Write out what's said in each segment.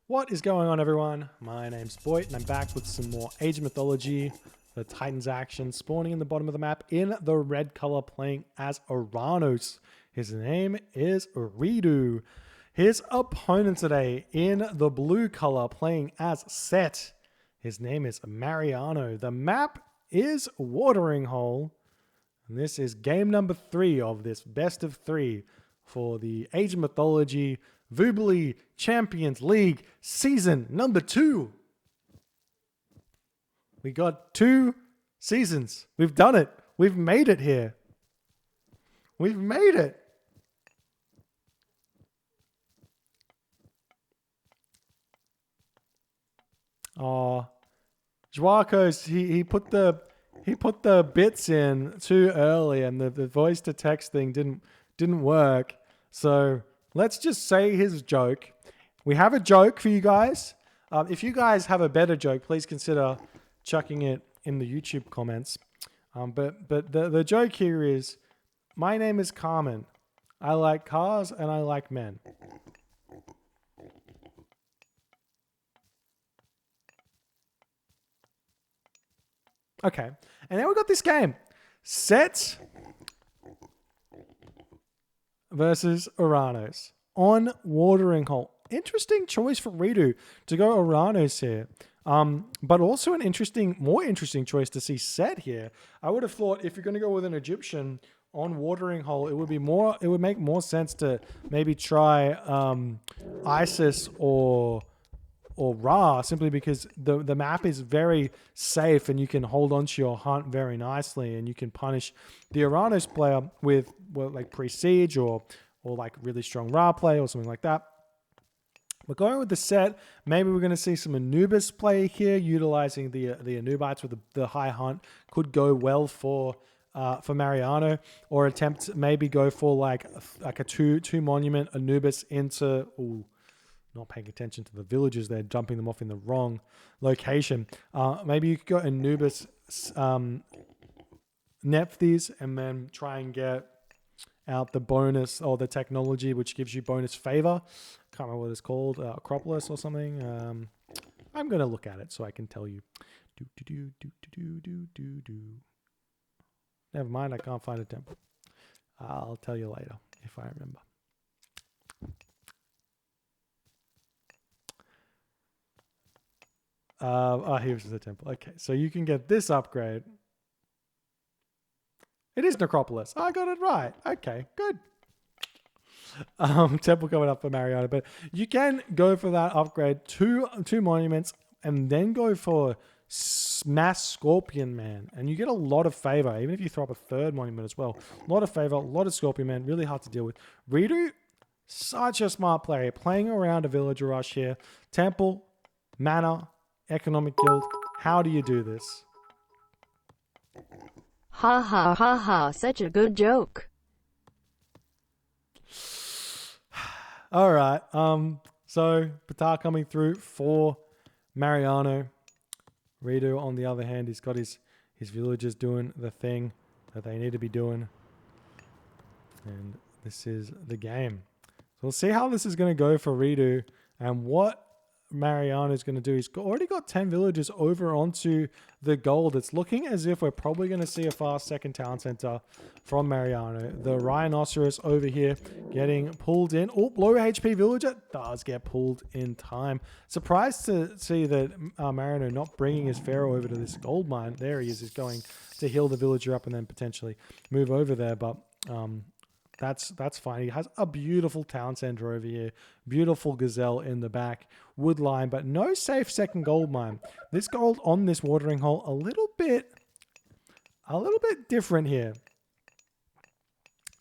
What is going on, everyone? My name's Boyd, and I'm back with some more Age of Mythology. The Titans action spawning in the bottom of the map in the red color, playing as Oranos. His name is reDo. His opponent today in the blue color, playing as Set. His name is Mariano. The map is Watering Hole. And this is game number 3 of this best of 3 for the Age of Mythology Vubly Champions League season number 2. We got 2 seasons. We've done it. We've made it here. We've made it. Oh, Joaco's he put the bits in too early, and the voice to text thing didn't work. So let's just say his joke. We have a joke for you guys. If you guys have a better joke, please consider chucking it in the YouTube comments. But the joke here is, my name is Carmen. I like cars and I like men. Okay, and then we got this game. Set versus Oranos on Watering Hole. Interesting choice for reDo to go Oranos here. But also an more interesting choice to see Set here. I would have thought if you're going to go with an Egyptian on Watering Hole, it would make more sense to maybe try Isis or Ra, simply because the map is very safe and you can hold on to your hunt very nicely, and you can punish the Oranos player with like pre-siege or like really strong Ra play or something like that. We're going with the Set. Maybe we're going to see some Anubis play here, utilizing the Anubites with the high hunt. Could go well for Mariano, or attempt maybe go for like a two monument Anubis into. Ooh, not paying attention to the villagers. They're jumping them off in the wrong location. Maybe you could go Anubis, Nephthys, and then try and get out the bonus or the technology which gives you bonus favor. Can't remember what it's called, Acropolis or something. I'm going to look at it so I can tell you. Never mind, I can't find a temple. I'll tell you later if I remember. Here's the temple. Okay, so you can get this upgrade. It is Necropolis. I got it right. Okay, good. Temple coming up for Mariano, but you can go for that upgrade, two monuments, and then go for Mass Scorpion Man, and you get a lot of favor, even if you throw up a third monument as well. A lot of favor, a lot of Scorpion Man, really hard to deal with. reDo, such a smart player, playing around a villager rush here. Temple, mana, economic guild. How do you do this? Ha ha ha ha, such a good joke. All right. So Patar coming through for Mariano. reDo, on the other hand, he's got his villagers doing the thing that they need to be doing. And this is the game. So we'll see how this is going to go for reDo and what Mariano is going to do. He's already got 10 villagers over onto the gold. It's looking as if we're probably going to see a fast second town center from Mariano. The rhinoceros over here getting pulled in. Oh, low HP villager does get pulled in time. Surprised to see that Mariano not bringing his pharaoh over to this gold mine. There he is. He's going to heal the villager up and then potentially move over there, but that's fine. He has a beautiful town center over here. Beautiful gazelle in the back. Wood line, but no safe second gold mine. This gold on this Watering Hole, a little bit different here.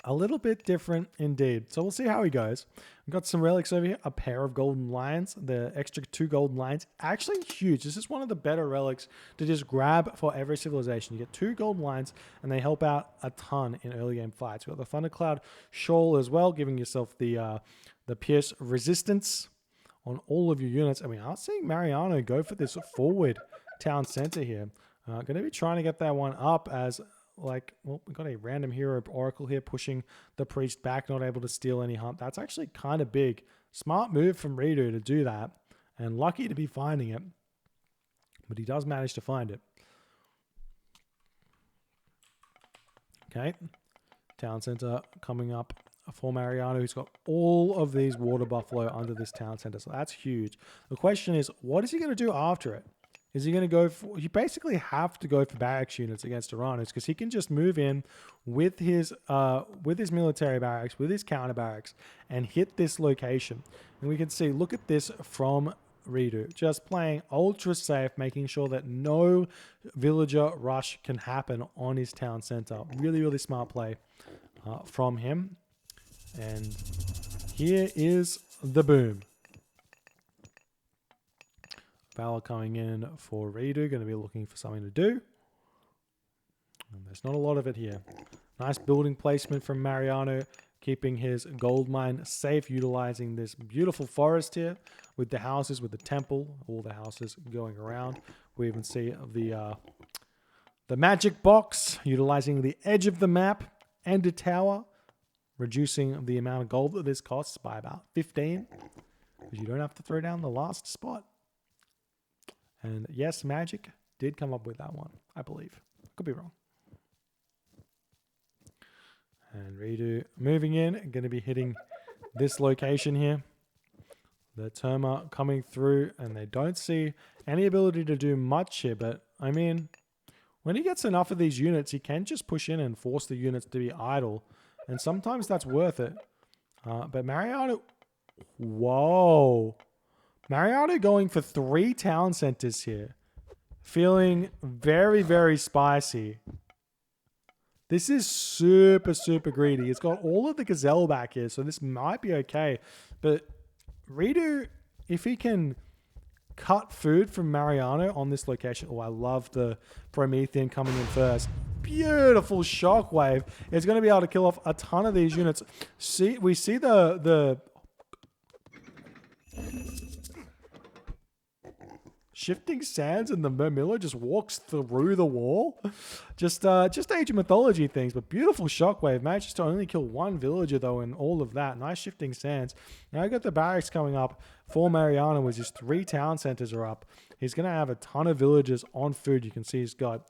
A little bit different indeed. So we'll see how he goes. We've got some relics over here. A pair of golden lions. The extra 2 golden lions. Actually huge. This is one of the better relics to just grab for every civilization. You get 2 golden lions, and they help out a ton in early game fights. We've got the Thundercloud Shawl as well, giving yourself the pierce resistance on all of your units. I mean, I'm seeing Mariano go for this forward town center here. Going to be trying to get that one up as like, well, we've got a random hero oracle here pushing the priest back, not able to steal any hunt. That's actually kind of big. Smart move from reDo to do that. and lucky to be finding it. But he does manage to find it. Okay. Town center coming up for Mariano, who's got all of these water buffalo under this town center. So that's huge. The question is, what is he going to do after it? Is he going to go for... You basically have to go for barracks units against Oranos because he can just move in with his military barracks, with his counter barracks, and hit this location. And we can see, look at this from reDo. Just playing ultra safe, making sure that no villager rush can happen on his town center. Really, really smart play from him. And here is the boom. Valor coming in for reDo, going to be looking for something to do. And there's not a lot of it here. Nice building placement from Mariano, keeping his gold mine safe, utilizing this beautiful forest here with the houses, with the temple, all the houses going around. We even see the magic box, utilizing the edge of the map and a tower, reducing the amount of gold that this costs by about 15, because you don't have to throw down the last spot. And yes, Magic did come up with that one, I believe. Could be wrong. And reDo moving in, going to be hitting this location here. The Terma coming through, and they don't see any ability to do much here. But, I mean, when he gets enough of these units, he can just push in and force the units to be idle. And sometimes that's worth it. But Mariano... Whoa. Mariano going for 3 town centers here. Feeling very, very spicy. This is super, super greedy. It's got all of the gazelle back here, so this might be okay. But reDo, if he can cut food from Mariano on this location... Oh, I love the Promethean coming in first. Beautiful shockwave. It's going to be able to kill off a ton of these units. We see the shifting sands, and the Murmillo just walks through the wall. Just Age of Mythology things, but beautiful shockwave. Manages to only kill 1 villager though in all of that. Nice shifting sands. Now I got the barracks coming up for Mariano, as his 3 town centers are up. He's going to have a ton of villagers on food. You can see he's got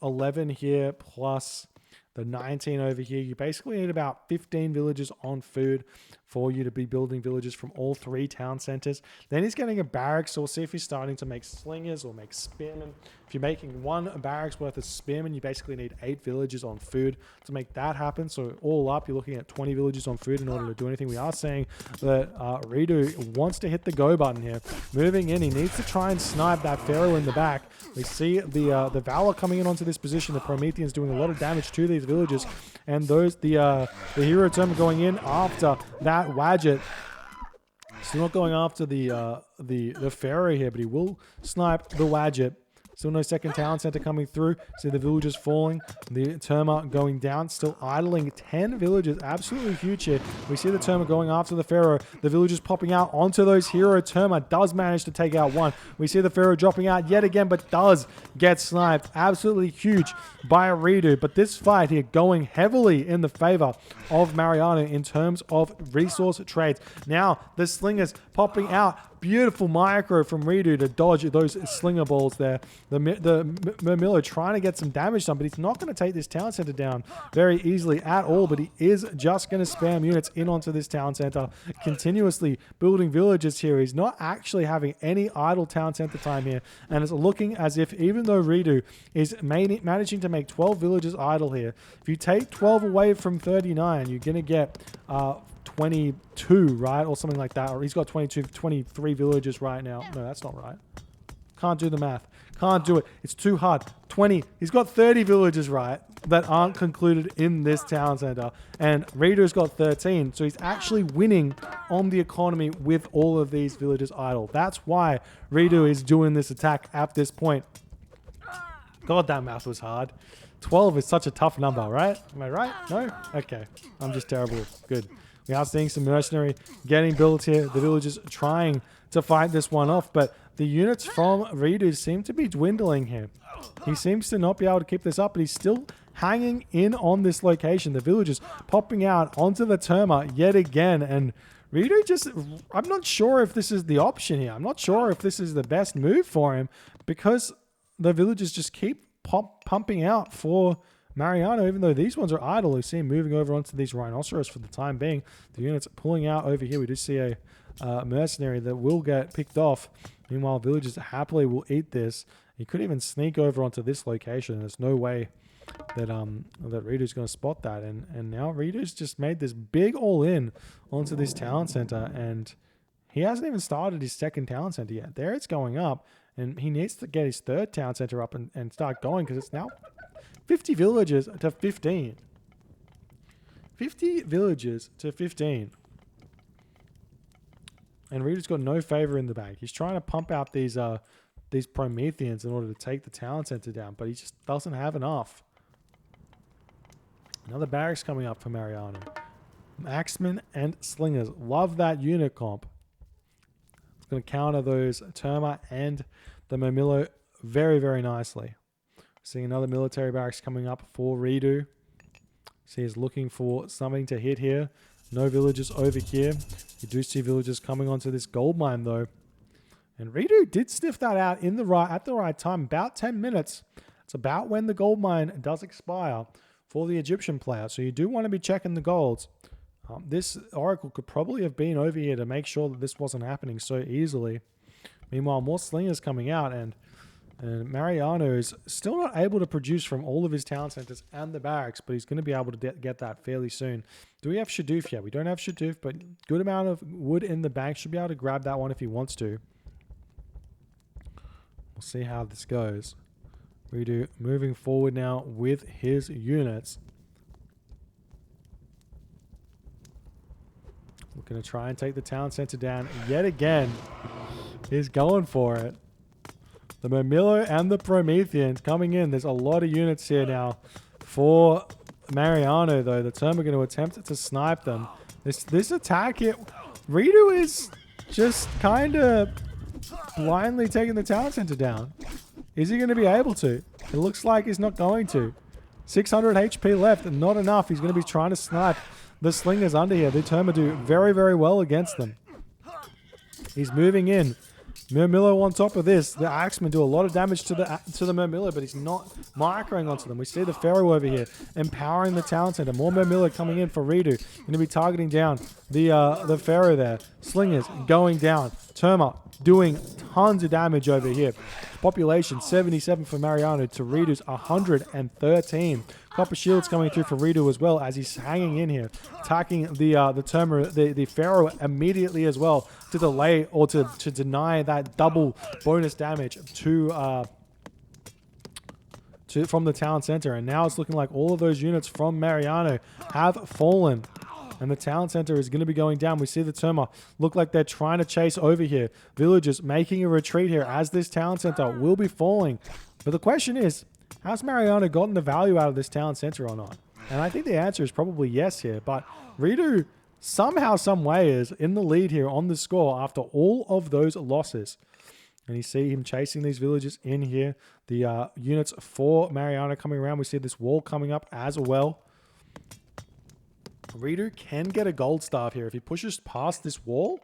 11 here plus the 19 over here. You basically need about 15 villagers on food for you to be building villages from all 3 town centers. Then he's getting a barracks, so we'll see if he's starting to make slingers or make spearmen. If you're making 1 barracks worth of spearmen, you basically need 8 villagers on food to make that happen. So all up, you're looking at 20 villagers on food in order to do anything. We are saying that reDo wants to hit the go button here. Moving in, he needs to try and snipe that Pharaoh in the back. We see the Valor coming in onto this position. The Prometheans doing a lot of damage to these villages, and the Hero Term going in after that Wadget. Still not going after the Pharaoh here, but he will snipe the Wadget. Still no second town center coming through. See the villagers falling. The Terma going down. Still idling 10 villagers. Absolutely huge here. We see the Terma going after the Pharaoh. The villagers popping out onto those Hero Terma. Does manage to take out 1. We see the Pharaoh dropping out yet again, but does get sniped. Absolutely huge by reDo. But this fight here going heavily in the favor of Mariano in terms of resource trades. Now the Slingers popping out. Beautiful micro from reDo to dodge those slinger balls there. The Murmillo trying to get some damage done, but he's not going to take this town center down very easily at all. But he is just going to spam units in onto this town center, continuously building villages here. He's not actually having any idle town center time here. And it's looking as if, even though reDo is managing to make 12 villages idle here, if you take 12 away from 39, you're going to get 22, right? Or something like that. Or he's got 23 villages right now. No, that's not right. Can't do the math. Can't do it. It's too hard. 20. He's got 30 villages, right, that aren't concluded in this town center. And reDo's got 13. So he's actually winning on the economy with all of these villages idle. That's why reDo is doing this attack at this point. God, that math was hard. 12 is such a tough number, right? Am I right? No? Okay. I'm just terrible. Good. We are seeing some mercenary getting built here. The villagers trying to fight this one off, but the units from reDo seem to be dwindling here. He seems to not be able to keep this up, but he's still hanging in on this location. The villagers popping out onto the Terma yet again, and reDo just, I'm not sure if this is the option here. I'm not sure if this is the best move for him because the villagers just keep pumping out for Mariano, even though these ones are idle. We see him moving over onto these rhinoceros for the time being. The units pulling out over here. We do see a mercenary that will get picked off. Meanwhile, villagers happily will eat this. He could even sneak over onto this location. There's no way that reDo's going to spot that. And now reDo's just made this big all-in onto this town center, and he hasn't even started his second town center yet. There it's going up, and he needs to get his third town center up and start going because it's now 50 villagers to 15. 50 villagers to 15. And reDo's got no favor in the bank. He's trying to pump out these Prometheans in order to take the town center down, but he just doesn't have enough. Another barracks coming up for Mariano. Axemen and Slingers. Love that unit comp. It's going to counter those Terma and the Murmillo very, very nicely. Seeing another military barracks coming up for reDo. See, he's looking for something to hit here. No villagers over here. You do see villagers coming onto this gold mine though. And reDo did sniff that out at the right time. About 10 minutes. It's about when the gold mine does expire for the Egyptian player. So you do want to be checking the golds. This Oracle could probably have been over here to make sure that this wasn't happening so easily. Meanwhile, more Slingers coming out, and Mariano is still not able to produce from all of his town centers and the barracks, but he's going to be able to get that fairly soon. Do we have Shadoof yet? We don't have Shadoof, but good amount of wood in the bank. Should be able to grab that one if he wants to. We'll see how this goes. reDo moving forward now with his units. Looking to try and take the town center down yet again. He's going for it. The Murmillo and the Prometheans coming in. There's a lot of units here now for Mariano, though. The Term are going to attempt to snipe them. This attack here, reDo is just kind of blindly taking the town center down. Is he going to be able to? It looks like he's not going to. 600 HP left and not enough. He's going to be trying to snipe the Slingers under here. The Terma do very, very well against them. He's moving in. Murmillo on top of this. The Axemen do a lot of damage to the Murmillo, but he's not microing onto them. We see the Pharaoh over here empowering the town center. More Murmillo coming in for reDo. Going to be targeting down the Pharaoh there. Slingers going down. Terma doing tons of damage over here. Population 77 for Mariano to reDo's 113. Copper shields coming through for reDo as well as he's hanging in here, attacking the Pharaoh immediately as well to delay or to deny that double bonus damage from the town center. And now it's looking like all of those units from Mariano have fallen. And the town center is going to be going down. We see the Terma look like they're trying to chase over here. Villagers making a retreat here as this town center will be falling. But the question is, has Mariano gotten the value out of this town center or not? And I think the answer is probably yes here. But reDo somehow, some way is in the lead here on the score after all of those losses. And you see him chasing these villagers in here. The units for Mariano coming around. We see this wall coming up as well. reDo can get a gold staff here if he pushes past this wall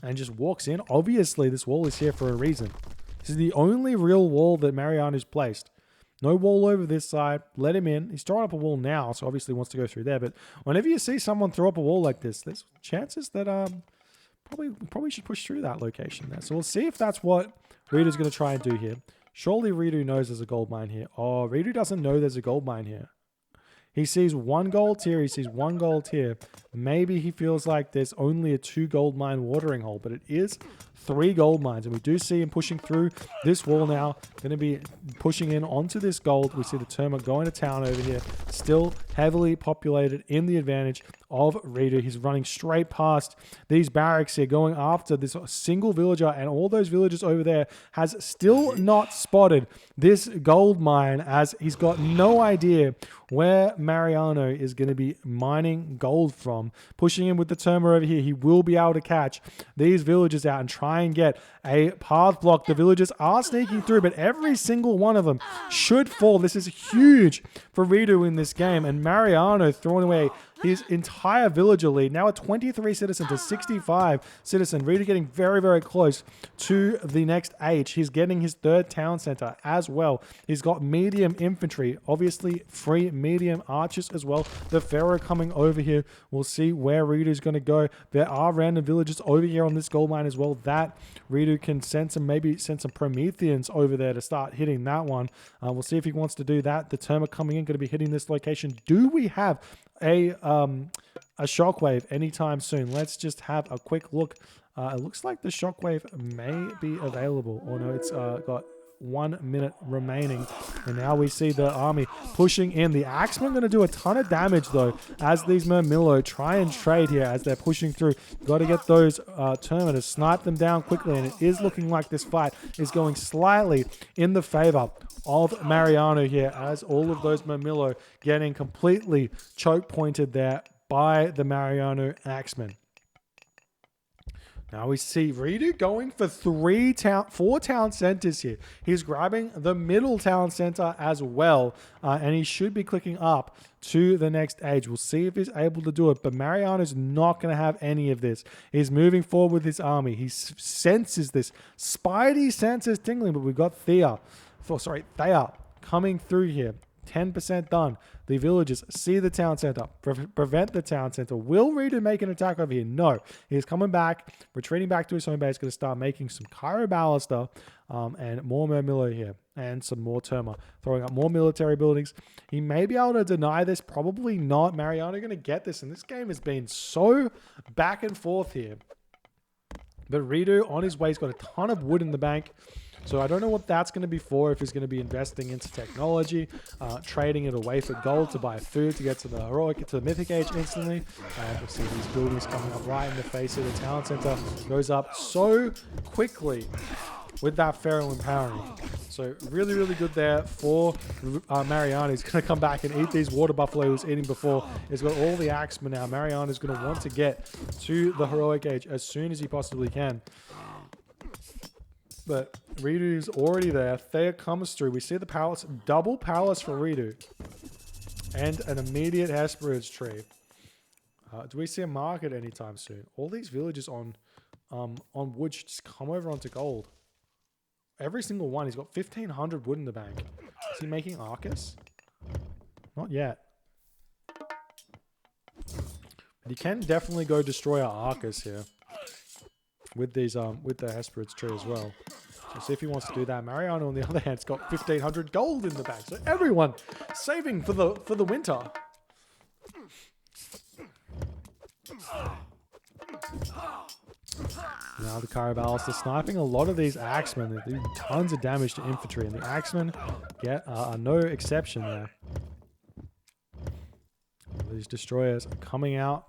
and just walks in. Obviously, this wall is here for a reason. This is the only real wall that Mariano's placed. No wall over this side. Let him in. He's throwing up a wall now, so obviously wants to go through there. But whenever you see someone throw up a wall like this, there's chances that probably should push through that location there. So we'll see if that's what reDo's going to try and do here. Surely reDo knows there's a gold mine here. Oh, reDo doesn't know there's a gold mine here. He sees one gold here. He sees one gold here. Maybe he feels like there's only a 2 gold mine watering hole, but it is 3 gold mines. And we do see him pushing through this wall now. Going to be pushing in onto this gold. We see the Terma going to town over here. Still heavily populated in the advantage of reDo. He's running straight past these barracks here, going after this single villager, and all those villagers over there has still not spotted this gold mine, as he's got no idea where Mariano is going to be mining gold from. Pushing in with the Terma over here, he will be able to catch these villagers out and try and get a path block. The villagers are sneaking through, but every single one of them should fall. This is huge for reDo in this game, and Mariano throwing away his entire villager lead. Now a 23 citizen to 65 citizen. reDo getting very, very close to the next age. He's getting his third town center as well. He's got medium infantry, obviously free medium archers as well. The Pharaoh coming over here. We'll see where reDo's going to go. There are random villagers over here on this gold mine as well that reDo can send some, maybe send some Prometheans over there to start hitting that one. We'll see if he wants to do that. The Terma coming in, going to be hitting this location. Do we have a shockwave anytime soon? Let's just have a quick look. It looks like the shockwave may be available. Or no, it's got 1 minute remaining. And now we see the army pushing in. The Axemen going to do a ton of damage though as these Murmillo try and trade here as they're pushing through. Got to get those Terma to snipe them down quickly. And it is looking like this fight is going slightly in the favor of Mariano here, as all of those Murmillo getting completely choke pointed there by the Mariano Axemen. Now we see reDo going for 4 town centers here. He's grabbing the middle town center as well, and he should be clicking up to the next age. We'll see if he's able to do it, but Mariano's not going to have any of this. He's moving forward with his army. He senses this. Spidey senses tingling, but we've got Thea coming through here. 10% done. The villagers see the town center, prevent the town center. Will reDo make an attack over here? No. He's coming back, retreating back to his home base, going to start making some Cairo Ballista and more Murmillo here, and some more Terma, throwing up more military buildings. He may be able to deny this, probably not. Mariano going to get this, and this game has been so back and forth here. But reDo on his way, he's got a ton of wood in the bank. So I don't know what that's going to be for, if he's going to be investing into technology, trading it away for gold to buy food to get to the heroic, to the mythic age instantly. And we'll see these buildings coming up right in the face of the town center. Goes up so quickly with that Pharaoh empowering. So really, really good there for Mariano. He's going to come back and eat these water buffalo he was eating before. He's got all the axemen now. Mariano is going to want to get to the heroic age as soon as he possibly can. But reDo's already there. Thea comes through. We see the palace, double palace for reDo, and an immediate Hesperid's tree. Do we see a market anytime soon? All these villages on wood should just come over onto gold. Every single one. He's got 1,500 wood in the bank. Is he making Arcus? Not yet. But he can definitely go destroy our Arcus here with these with the Hesperid's tree as well. So see if he wants to do that. Mariano, on the other hand, has got 1,500 gold in the bank. So everyone saving for the winter. Now the Cairo Ballista sniping a lot of these axemen. They do tons of damage to infantry, and the axemen are no exception there. These destroyers are coming out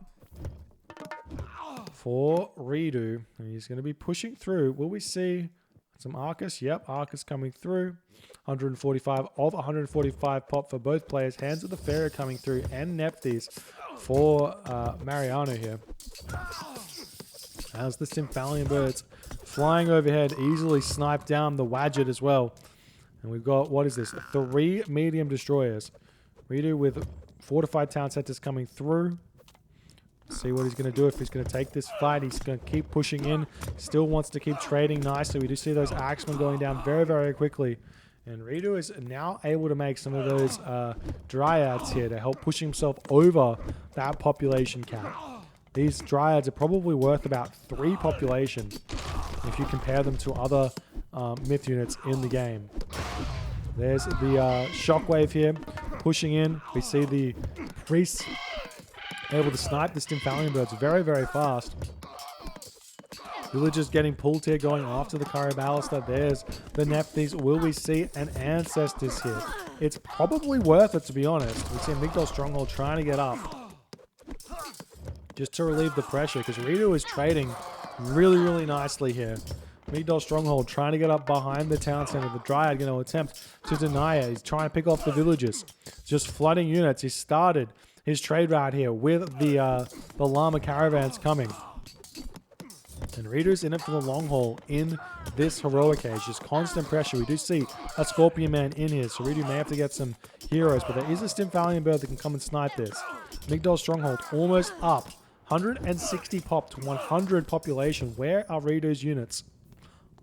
for reDo, and he's going to be pushing through. Will we see some Arcus? Yep, Arcus coming through. 145 of 145 pop for both players. Hands of the Pharaoh coming through, and Nephthys for Mariano here. As the Symphalian birds flying overhead, easily snipe down the Wadjet as well. And we've got, what is this? 3 medium destroyers. reDo with fortified town centers coming through. See what he's going to do, if he's going to take this fight. He's going to keep pushing in. Still wants to keep trading nicely. We do see those axemen going down very, very quickly. And reDo is now able to make some of those dryads here to help push himself over that population cap. These dryads are probably worth about 3 population if you compare them to other myth units in the game. There's the shockwave here pushing in. We see the priests able to snipe the Symphalian birds very, very fast. Villagers getting pulled here, going after the Cairo Ballista. There's the Nephthys. Will we see an Ancestors here? It's probably worth it, to be honest. We see a Migdol Stronghold trying to get up just to relieve the pressure, because reDo is trading really, really nicely here. Migdol Stronghold trying to get up behind the town center. The Dryad going to attempt to deny it. He's trying to pick off the villagers. Just flooding units. He started his trade route here with the llama caravans coming. And reDo's in it for the long haul in this heroic age. Just constant pressure. We do see a Scorpion Man in here, so reDo may have to get some heroes, but there is a Stimfalion Bird that can come and snipe this. Migdol Stronghold almost up. 160 pop to 100 population. Where are reDo's units?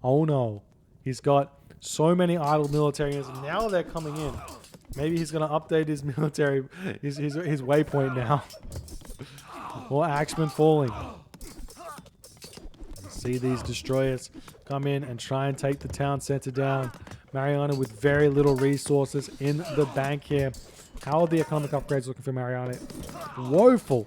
Oh no. He's got so many idle military units, and now they're coming in. Maybe he's going to update his military, his waypoint now. More Axemen falling. See these destroyers come in and try and take the town center down. Mariano with very little resources in the bank here. How are the economic upgrades looking for Mariano? Woeful.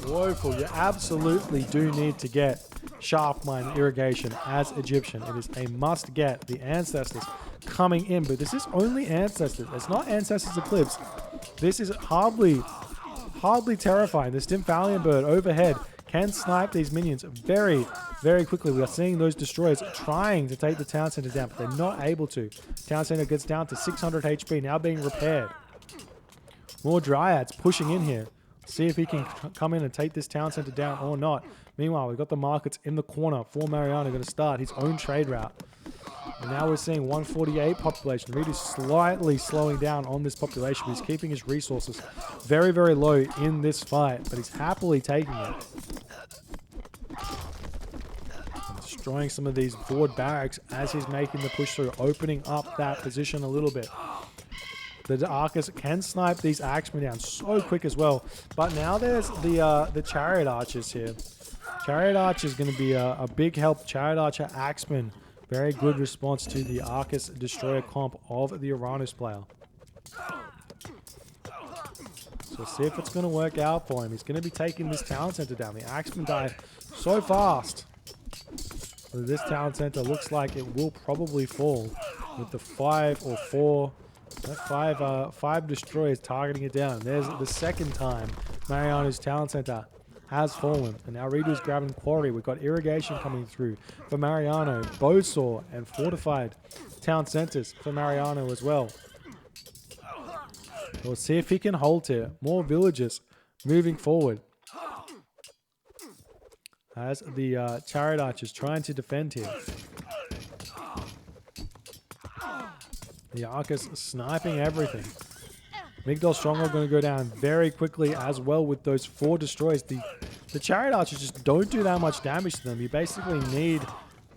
Woeful. You absolutely do need to get Shaft Mine irrigation as Egyptian. It is a must get. The Ancestors coming in, but this is only Ancestors. It's not Ancestors Eclipse. This is hardly terrifying. The Stimfalion Bird overhead can snipe these minions very, very quickly. We are seeing those destroyers trying to take the town center down, but they're not able to. Town center gets down to 600 HP, now being repaired. More Dryads pushing in here. See if he can come in and take this town center down or not. Meanwhile, we've got the markets in the corner for Mariano going to start his own trade route. And now we're seeing 148 population. reDo's slightly slowing down on this population. He's keeping his resources very, very low in this fight, but he's happily taking it. And destroying some of these forward barracks as he's making the push through, opening up that position a little bit. The Arcus can snipe these Axemen down so quick as well. But now there's the Chariot Archers here. Chariot Archer is going to be a big help. Chariot Archer, Axemen. Very good response to the Arcus Destroyer comp of the Oranos player. So see if it's going to work out for him. He's going to be taking this town center down. The Axemen died so fast. So this town center looks like it will probably fall with the 5 or 4... five destroyers targeting it down. There's the second time Mariano's town center has fallen. And now reDo's grabbing quarry. We've got irrigation coming through for Mariano, bowsaw and fortified town centers for Mariano as well. We'll see if he can hold here. More villages moving forward. As the Chariot Archers trying to defend here. The Arcus sniping everything. Migdol Stronghold going to go down very quickly as well with those 4 destroyers. The Chariot Archers just don't do that much damage to them. You basically need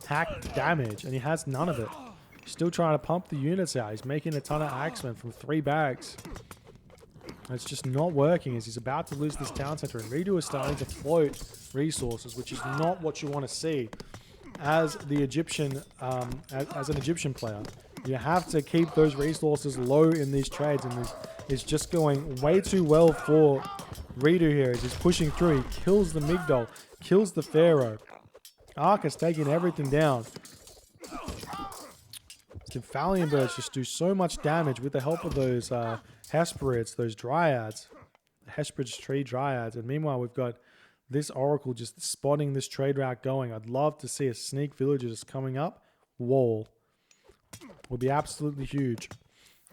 hacked damage, and he has none of it. He's still trying to pump the units out. He's making a ton of Axemen from 3 barracks. It's just not working as he's about to lose this town center. And reDo is starting to float resources, which is not what you want to see as the Egyptian, as an Egyptian player. You have to keep those resources low in these trades, and it's just going way too well for reDo here as he's pushing through. He kills the Migdol, kills the Pharaoh. Arcus taking everything down. Stimfalion Birds just do so much damage with the help of those Hesperids, those Dryads. The Hesperid's tree Dryads. And meanwhile, we've got this Oracle just spotting this trade route going. I'd love to see a sneak villager just coming up. Wall. Will be absolutely huge.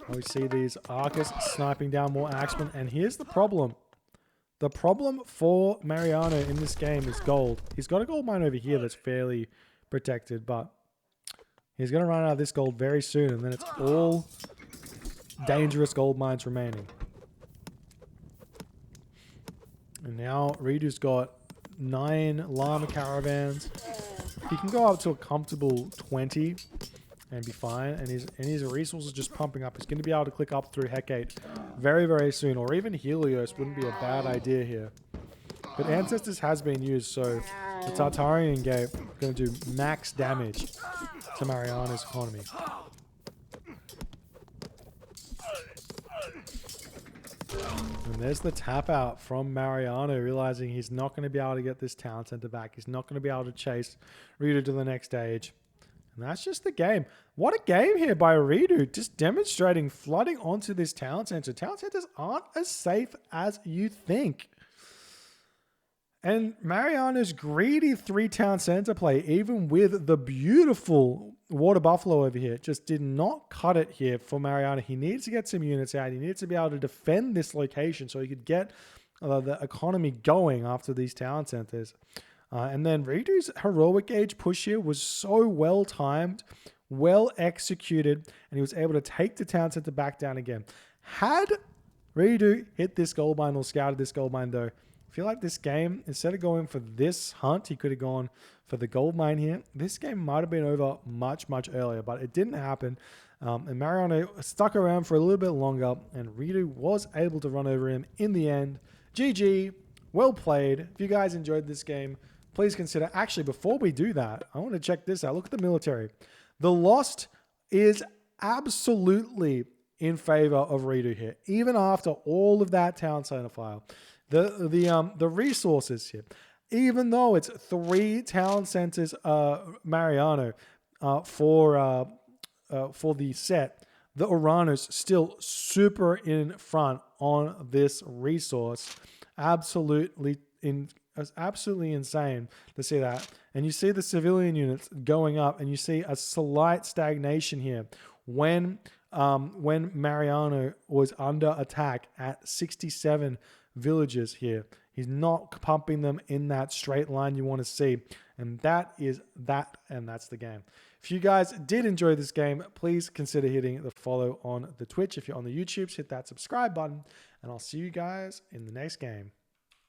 We see these Arcus sniping down more Axemen. And here's the problem. The problem for Mariano in this game is gold. He's got a gold mine over here that's fairly protected, but he's going to run out of this gold very soon, and then it's all dangerous gold mines remaining. And now reDo's got 9 llama caravans. He can go up to a comfortable 20 and be fine, and his resources just pumping up. He's going to be able to click up through Hecate very, very soon, or even Helios wouldn't be a bad idea here. But Ancestors has been used, so the Tartarian Gate is going to do max damage to Mariano's economy. And there's the tap out from Mariano, realizing he's not going to be able to get this town center back. He's not going to be able to chase reDo to the next stage. And that's just the game. What a game here by reDo, just demonstrating flooding onto this town center. Town centers aren't as safe as you think. And Mariano's greedy 3-town center play, even with the beautiful Water Buffalo over here, just did not cut it here for Mariano. He needs to get some units out. He needs to be able to defend this location so he could get the economy going after these town centers. And then reDo's heroic age push here was so well timed, well executed, and he was able to take the town center back down again. Had reDo hit this gold mine or scouted this gold mine though, I feel like this game, instead of going for this hunt, he could have gone for the gold mine here. This game might have been over much, much earlier, but it didn't happen. And Mariano stuck around for a little bit longer, and reDo was able to run over him in the end. GG, well played. If you guys enjoyed this game, please consider... Actually, before we do that, I want to check this out. Look at the military. The Lost is absolutely in favor of reDo here, even after all of that town center file. The resources here, even though it's 3 town centers, Mariano, for the set, the Oranos still super in front on this resource. Absolutely insane to see that. And you see the civilian units going up, and you see a slight stagnation here when Mariano was under attack at 67 villages here. He's not pumping them in that straight line you want to see. And that is that, and that's the game. If you guys did enjoy this game, please consider hitting the follow on the Twitch. If you're on the YouTubes, hit that subscribe button, and I'll see you guys in the next game.